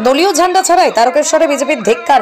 দলীয় ঝান্ডা ছাড়াই তারকেশ্বরে বিজেপির ধিক্কার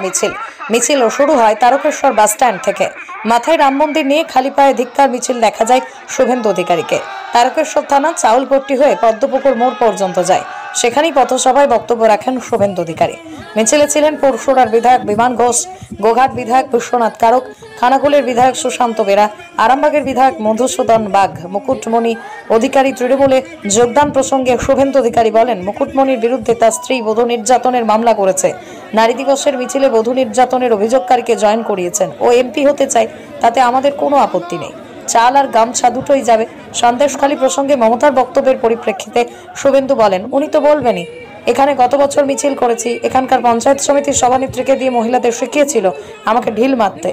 মিছিল শুরু হয় তারকেশ্বর বাস স্ট্যান্ড থেকে। মাথায় রাম মন্দির নিয়ে খালি পায়ে ধিক্কার মিছিল দেখা যায় শুভেন্দু অধিকারীকে। তারকেশ্বর থানা চাউলপট্টি হয়ে পদ্মপুকুর মোড় পর্যন্ত যায়। সেখানেই পথসভায় বক্তব্য রাখেন শুভেন্দু অধিকারী। মিছিলে ছিলেন পরশুরার বিধায়ক বিমান ঘোষ, গোঘাট বিধায়ক বিশ্বনাথ কারক, খানাকুলের বিধায়ক সুশান্ত বেরা, আরামবাগের বিধায়ক মধুসূদন বাগ, মুকুটমণি অধিকারী। তৃণমূলে যোগদান প্রসঙ্গে শুভেন্দু অধিকারী বলেন, মুকুটমণির বিরুদ্ধে তার স্ত্রী বধূ নির্যাতনের মামলা করেছে। নারী দিবসের মিছিলে বধূ নির্যাতনের অভিযোগকারীকে জয়েন করিয়েছেন। ও এমপি হতে চায়, তাতে আমাদের কোনো আপত্তি নেই। চাল আর গামছা দুটোই যাবে। সন্দেশখালী প্রসঙ্গে মমতার বক্তব্যের পরিপ্রেক্ষিতে শুভেন্দু বলেন, উনি তো বলবেনই। এখানে গত বছর মিছিল করেছি। এখানকার পঞ্চায়েত সমিতির সভানেত্রীকে দিয়ে মহিলাদের শিখিয়েছিল আমাকে ঢিল মারতে।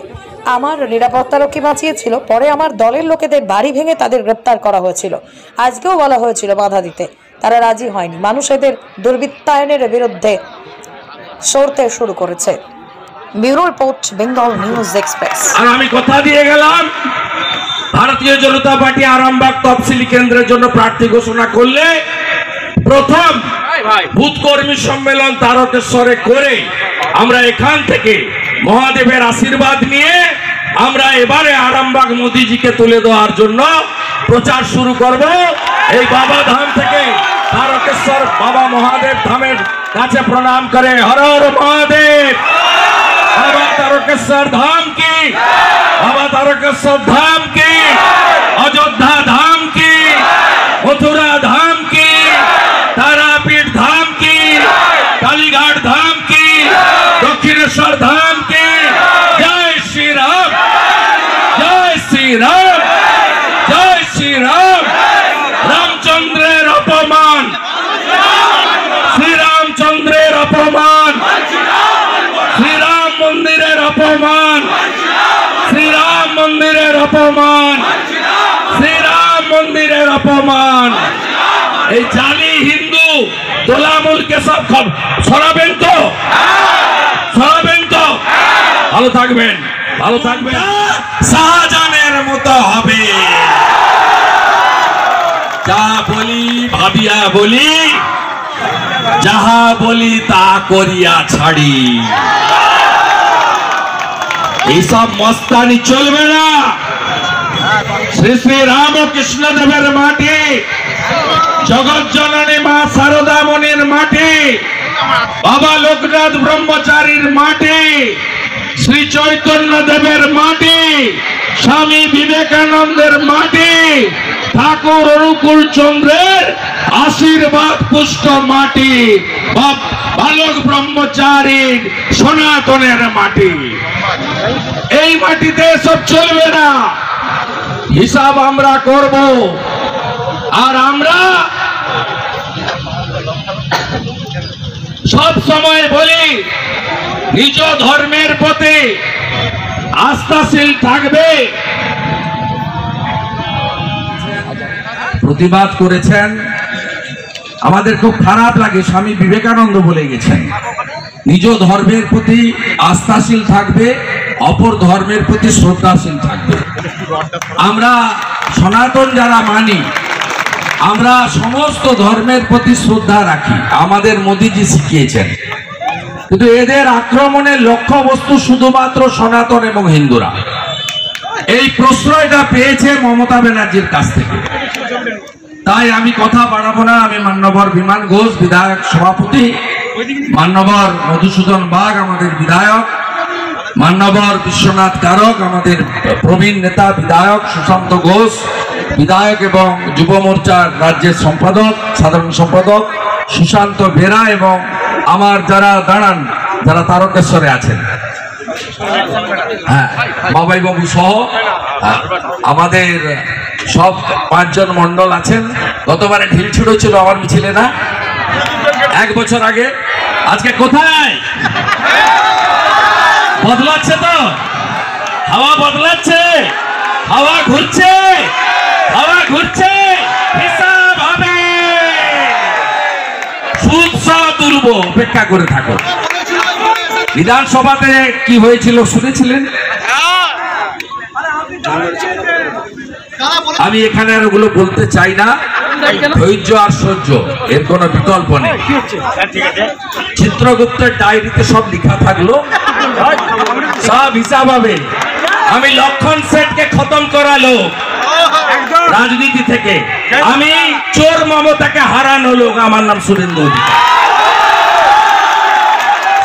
আমার নিরাপত্তারক্ষী বাঁচিয়েছিল। পরে আমার দলের লোকেদের বাড়ি ভেঙে তাদের গ্রেপ্তার করা হয়েছিল। আজকেও বলা হয়েছিল বাধা দিতে, তারা রাজি হয়নি। মানুষ এদের দুর্বৃত্তায়নের বিরুদ্ধে সরতে শুরু করেছে। Bureau report, Bengal news express. আর আমি কথা দিয়ে গেলাম, ভারতীয় জনতা পার্টি আরামবাগ তফসিলি কেন্দ্রের জন্য প্রার্থী ঘোষণা করলে প্রথম বুথ কর্মী সম্মেলন তারকেশ্বরে করে আমরা এখান থেকে মহাদেবের আশীর্বাদ নিয়ে আমরা এবারে আরামবাগ মোদিজিকে তুলে দেওয়ার জন্য প্রচার শুরু করব। এই বাবা ধাম থেকে তারকেশ্বর বাবা মহাদেব ধামের কাছে প্রণাম করে হর হর মহাদেব। বাবা তারকেশ্বর ধাম কি, বাবা তারকেশ্বর ধাম কি, অযোধ্যা ধাম কি, মথুরা ধাম কি, তারাপীঠ ধাম কি, কালীঘাট ধাম কি, দক্ষিণেশ্বর ধাম কি। জয় শ্রীরাম, জয় শ্রীরাম, জয় শ্রীরাম। রামচন্দ্রের অপমান, শ্রীরামচন্দ্রের অপমান, শ্রীরাম মন্দিরের অপমান, শ্রীরাম মন্দিরের অপমান, শ্রীরাম মন্দিরের অপমান। এই জালি হিন্দু তোলামূলকে সব সরাবেন তো, সরাবেন তো? ভালো থাকবেন, ভালো থাকবেন। শাহজাহানের মতো হবে। যা বলি ভাবিয়া বলি, যাহা বলি তা করিয়া ছাড়ি। এইসব মস্তানি চলবে না। শ্রী শ্রী রামকৃষ্ণ দেবের মাটি, জগৎ জননী মা শারদা মনির মাটি, বাবা লোকনাথ ব্রহ্মচারীর মাটি, শ্রী চৈতন্য দেবের মাটি, স্বামী বিবেকানন্দের মাটি, ঠাকুর অনুকূল চন্দ্রের আশীর্বাদ পুষ্ট মাটি, বালক ব্রহ্মচারীর সনাতনের মাটি। এই মাটিতে সব চলবে না। হিসাব আমরা করব। আর আমরা সব সময় বলি, নিজ ধর্মের প্রতি আস্থাশীল থাকবে। প্রতিবাদ করেছেন, আমাদের খুব খারাপ লাগে। স্বামী বিবেকানন্দ বলে গেছেন, নিজ ধর্মের প্রতি আস্থাশীল থাকবে, অপর ধর্মের প্রতি শ্রদ্ধাশীল থাকবে। আমরা সনাতন যারা মানি, আমরা সমস্ত ধর্মের প্রতি শ্রদ্ধা রাখি, আমাদের মোদিজি শিখিয়েছেন। কিন্তু এদের আক্রমণের লক্ষ্যবস্তু শুধুমাত্র সনাতন এবং হিন্দুরা। এই প্রশ্রয়টা পেয়েছে মমতা ব্যানার্জির কাছ থেকে। তাই আমি কথা বাড়াবো না। আমি মান্যবর বিমান ঘোষ বিধায়ক সভাপতি, মান্যবর মধুসূদন বাগ আমাদের বিধায়ক, মান্যবর বিশ্বনাথ কারক আমাদের প্রবীণ নেতা বিধায়ক, সুশান্ত ঘোষ বিধায়ক এবং যুব মোর্চার রাজ্যের সম্পাদক, সাধারণ সম্পাদক সুশান্ত বেরা, এবং আমার যারা দাঁড়ান, যারা তারকেশ্বরে আছেন, হ্যাঁ, বাবাই বাবু সহ আমাদের সব 5 জন মন্ডল আছেন। গতবারে ঢিল ছুড়ো ছিল আমার মিছিলে, না 1 বছর আগে। আজকে কোথায়? বদলাচ্ছে তো, হাওয়া বদলাচ্ছে, হাওয়া ঘুরছে, হাওয়া ঘুরছে। হিসাব হবে। সুদ সহ তুলব, অপেক্ষা করে থাকো। বিধানসভাতে কি হয়েছিল শুনেছিলেন? আমি এখানে আর ওগুলো বলতে চাই না। ধৈর্য আর সহ্য, এর কোনো বিকল্প নেই। চিত্রগুপ্তের ডায়েরিতে সব লেখা থাকলো, সব হিসাব হবে। আমি লক্ষণ সেটকে খতম করালো রাজনীতি থেকে, আমি চোর মমতাকে হারানো লোক, আমার নাম শুভেন্দু অধিকারী।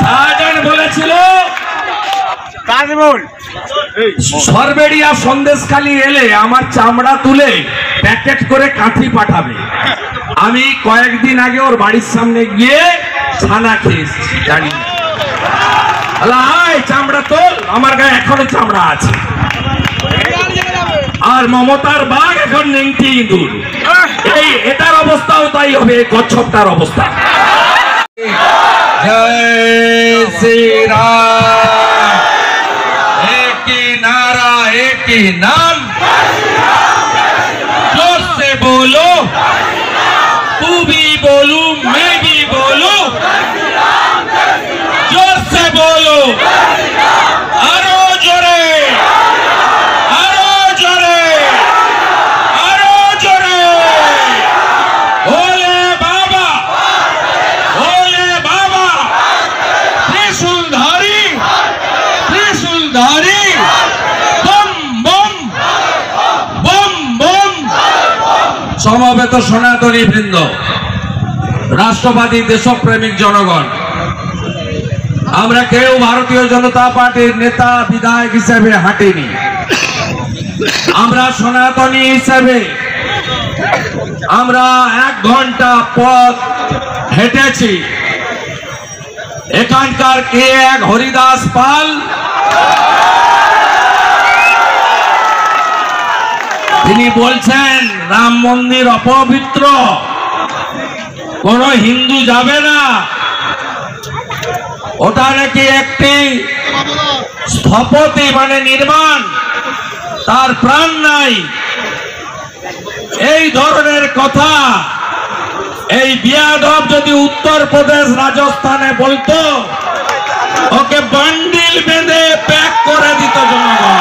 শাহজাহান বলেছিল সরবেড়িয়া সন্দেশখালি এলে আমার চামড়া তুলে প্যাকেট করে কাঁথি পাঠাবে। আমি কয়েকদিন আগে ওর বাড়ির সামনে গিয়ে ছানা খেয়েছি, জানি চামড়া তোল, আমার গায়ে এখনো চামড়া আছে। আর মমতার বাঘ এখন নেংটি ইঁদুর, এই এটার অবস্থাও তাই হবে, কচ্ছপটার অবস্থা। জয় শ্রী রাম, एक ही नारा एक ही नाम, जोर से बोलो, तू भी बोलू मैं भी बोलू, जोर से बोलो, आरो जोरे, आरो जोरे, आरो जोरे, ओले बाबा, ओले बाबा, त्रिशूलधारी, त्रिशूलधारी, बम बम बम बम। সমবেত সনাতনী বৃন্দ, রাষ্ট্রবাদী দেশপ্রেমিক জনগণ, আমরা কেউ ভারতীয় জনতা পার্টির নেতা বিধায়ক হিসেবে হাঁটিনি। আমরা সনাতনী হিসেবে আমরা 1 ঘন্টা পথ হেঁটেছি। এখানকার কে এক হরিদাস পাল, তিনি বলছেন রাম মন্দির অপবিত্র, কোন হিন্দু যাবে না, ওটা নাকি একটি স্থপতি মানে নির্মাণ, তার প্রাণ নাই। এই ধরনের কথা এই বিয়াদব যদি উত্তরপ্রদেশ রাজস্থানে বলতো, ওকে বান্ডিল বেঁধে প্যাক করে দিত জনগণ।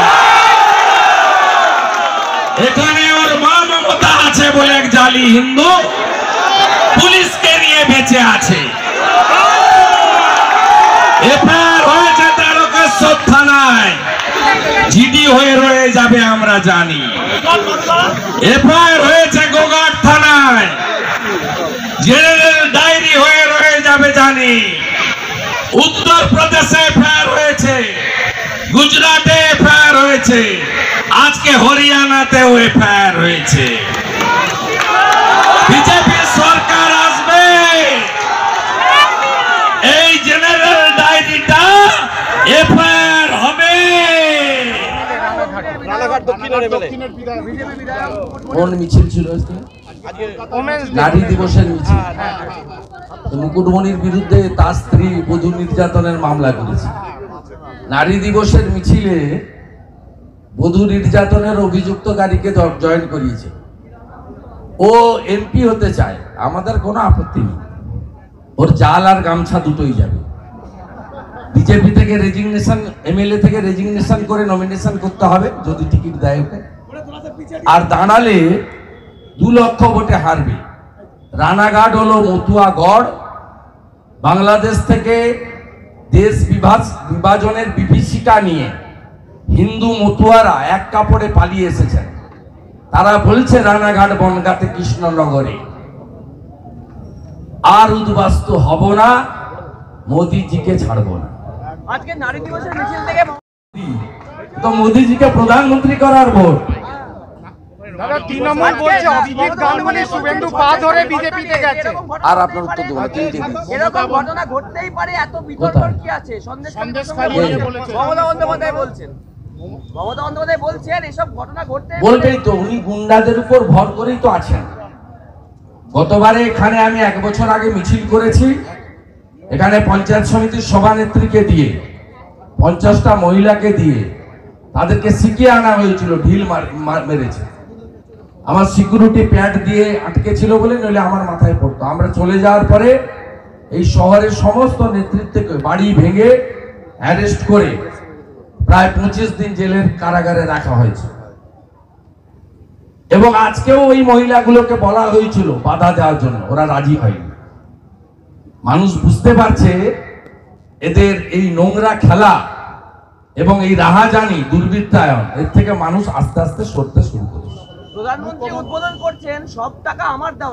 এখানে ওর মা মমতা আছে বলে এক জালি হিন্দু পুলিশকে নিয়ে বেঁচে আছে। এফআইআর হয়েছে তারকেশ্বর থানায়, জিডি হয়ে রয়ে যাবে আমরা জানি। এফআইআর হয়েছে গোঘাট থানায়, জেনারেল ডায়েরি হয়ে রয়ে যাবে জানি। উত্তরপ্রদেশে এফআইআর হয়েছে, গুজরাটে এফআইআর হয়েছে, আজকে হরিয়ানাতেও এফআইআর হয়েছে। বিজেপি সরকার আসবে, এই জেনারেল ডায়েরিটা এফআইআর হবে। কোন মিছিল ছিল নারী দিবসের মিছিল, মুকুটমণির বিরুদ্ধে তার স্ত্রী বধূ নির্যাতনের মামলা করেছে। নারী দিবসের মিছিলে বধূ নির্যাতনের অভিযুক্তকারীকে জয়েন করিয়েছে। ও এমপি হতে চায়, আমাদের কোনো আপত্তি নেই, ওর জাল আর গামছা দুটোই যাবে। বিজেপি থেকে রেজিগনেশন, এমএলএ থেকে রেজিগনেশন করে নমিনেশন করতে হবে যদি টিকিট দেয় ওকে। আর দাঁড়ালে 2 লক্ষ ভোটে হারবে। রানাঘাট হলো মতুয়া গড়। বাংলাদেশ থেকে দেশ বিভাজনের বিভীষিকা নিয়ে হিন্দু মতুয়ারা এক কাপড়ে পালিয়ে এসেছেন। তারা বলছে রানাঘাট বনগাঁতে কৃষ্ণনগরে আর উদ্বাস্তু হব না, মোদিজিকে ছাড়বো না। আজকে নারী দিবসের মিছিল থেকে তো মোদিজিকে প্রধানমন্ত্রী করার ভোট। দাদা তৃণমূল বলছে অভিজিৎ গাঙ্গুলি শুভেন্দু পা ধরে বিজেপিতে গেছে। আর আপনার উত্তর দেবো, এরকম ঘটনা ঘটতেই পারে, এত বিতর্ক কি আছে? সন্দেশখালী বলেছে মমতা বন্দ্যোপাধ্যায় বলছেন, মমতা বন্দ্যোপাধ্যায় বলছেন এসব ঘটনা ঘটতে বলবেই তো, উনি গুন্ডাদের উপর ভর করেই তো আছেন। গতবারে এখানে আমি 1 বছর আগে মিছিল করেছি, এখানে পঞ্চায়েত সমিতির সভানেত্রীকে দিয়ে 50টা মহিলাকে দিয়ে তাদেরকে শিখিয়ে আনা হয়েছিল, ঢিল মেরেছে। আমার সিকিউরিটি প্যাড দিয়ে আটকে ছিল বলে, নইলে আমার মাথায় পড়তো। আমরা চলে যাওয়ার পরে এই শহরের সমস্ত নেতৃত্বকে বাড়ি ভেঙে অ্যারেস্ট করে প্রায় 25 দিন জেলের কারাগারে রাখা হয়েছে। এবং আজকেও ওই মহিলাগুলোকে বলা হয়েছিল বাধা দেওয়ার জন্য, ওরা রাজি হয়নি। মানুষ বুঝতে পারছে এদের এই নোংরা খেলা এবং এই রাহাজানি দুর্বৃত্তায়ন, এর থেকে মানুষ আস্তে আস্তে সরতে শুরু করেছে। প্রধানমন্ত্রী উদ্বোধন করছেন, সব টাকা আমার দেওয়া।